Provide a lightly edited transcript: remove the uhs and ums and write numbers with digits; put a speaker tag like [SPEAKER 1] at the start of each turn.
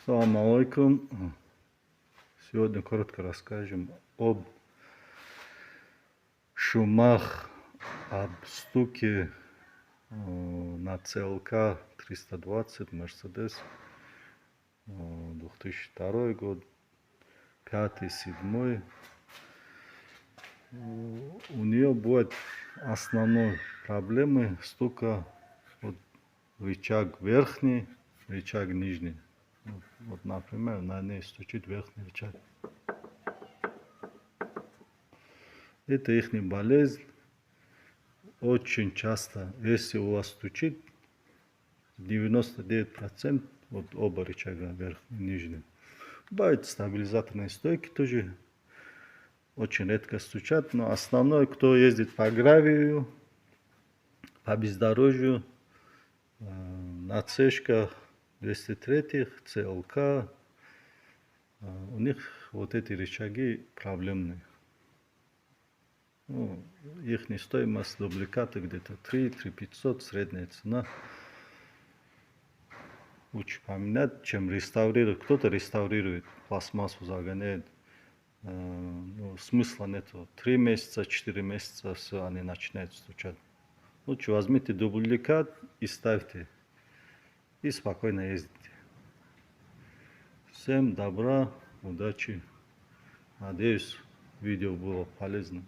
[SPEAKER 1] Салам алейкум. Сегодня коротко расскажем об шумах, об стуке на ЦЛК 320 Mercedes 2002 год, 5-7. У нее будет основной проблемой стука вот, рычаг верхний, рычаг нижний. Вот, например, на ней стучит верхний рычаг. Это их болезнь. Очень часто, если у вас стучит, 99% вот оба рычага, верхний и нижний. Бывают стабилизаторные стойки тоже. Очень редко стучат, но основной, кто ездит по гравию, по бездорожью, на цешках 203, ЦЛК, у них вот эти рычаги проблемные. Их стоимость дубликата где-то 3-500, средняя цена. Лучше поменять, чем реставрировать. Кто-то реставрирует, пластмассу загоняет. Смысла нету. 3 месяца, 4 месяца, все, они начинают стучать. Лучше возьмите дубликат и ставьте. И спокойно ездите. Всем добра, удачи. Надеюсь, видео было полезно.